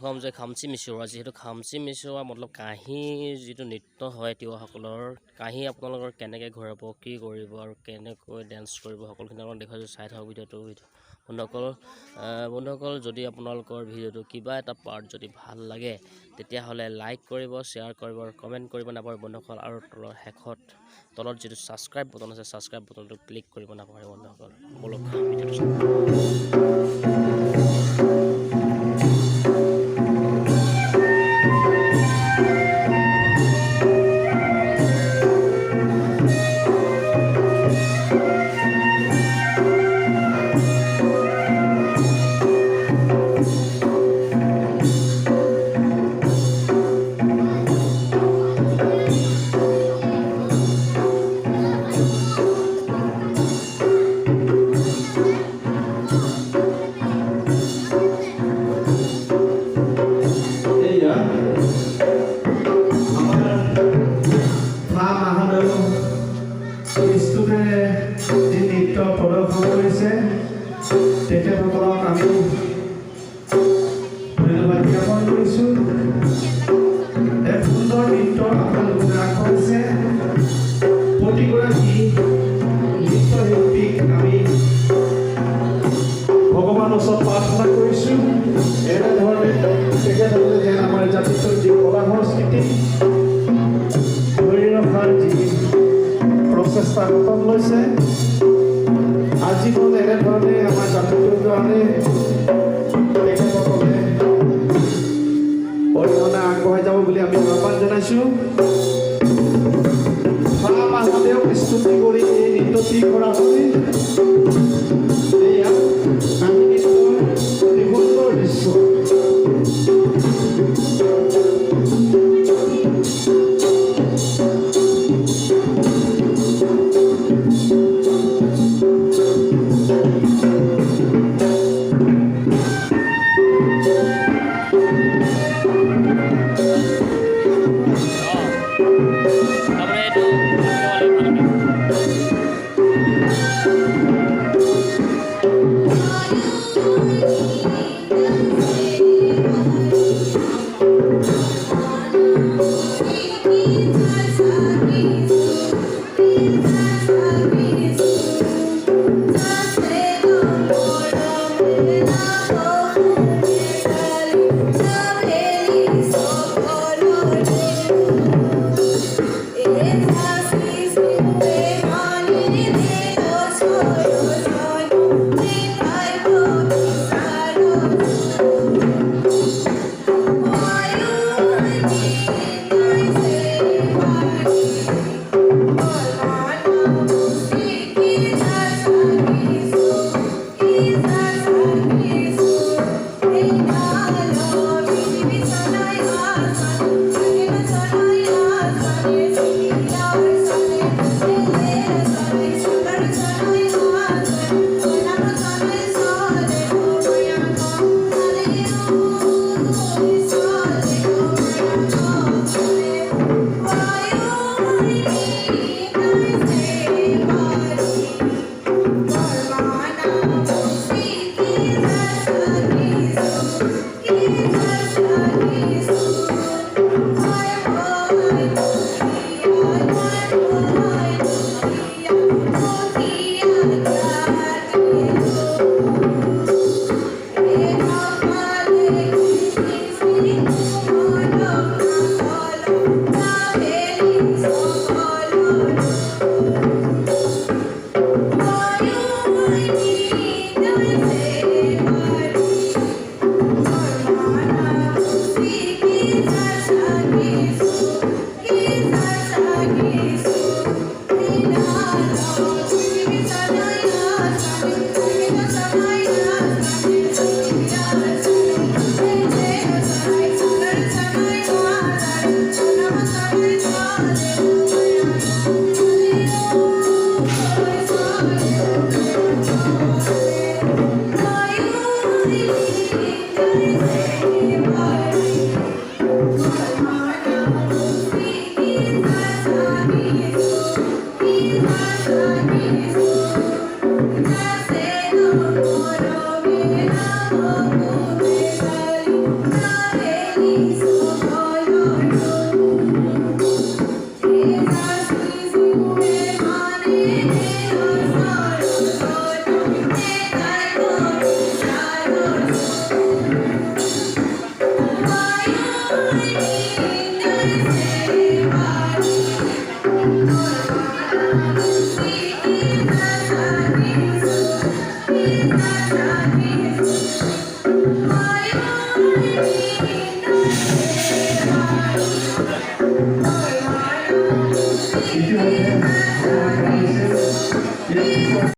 দেখুৱাম যে খামচি মিচিৰোৱা, যিহেতু খামচি মিচিৰোৱা মতলব কাঁহীৰ যিটো নৃত্য হয় তিৱাসকলৰ, কাঁহী আপোনালোকৰ কেনেকৈ ঘূৰাব, কি কৰিব আৰু কেনেকৈ ডেন্স কৰিব, সকলোখিনি আপোনালোক দেখুৱাইছোঁ। চাই থাকক ভিডিঅ'টো। বন্ধুসকল যদি আপোনালোকৰ ভিডিঅ'টো কিবা এটা পাৰ্ট যদি ভাল লাগে তেতিয়াহ'লে লাইক কৰিব, শ্বেয়াৰ কৰিব আৰু কমেণ্ট কৰিব নাপাহৰিব বন্ধুসকল। আৰু তলত যিটো ছাবস্ক্ৰাইব বটন আছে, ছাবস্ক্ৰাইব বটনটো ক্লিক কৰিব নাপাহৰিব বন্ধুসকল। বলক ভিডিঅ'টো চাওঁ। তেখেতসকলক আমি ধন্যবাদ জ্ঞাপন কৰিছোঁ। এক সুন্দৰ নৃত্য আপোনালোকে আগবঢ়াইছে। প্ৰতিগৰাকী নৃত্যশিল্পীক আমি ভগৱানৰ ওচৰত প্ৰাৰ্থনা কৰিছোঁ, এনেধৰণে তেখেতসকলে যেন আমাৰ জাতিটোৰ যি কলা সংস্কৃতি ধৰি ৰখাৰ যি প্ৰচেষ্টা হাতত লৈছে, আজীৱন এনেধৰণে আমাৰ জাতিটোৰ কাৰণে তেখেতসকলে অৰিহণা আগবঢ়াই যাব বুলি আমি আহ্বান জনাইছোঁ। মা মাধৱদেৱক স্তুতি কৰি এই নৃত্যটি কৰা হয়।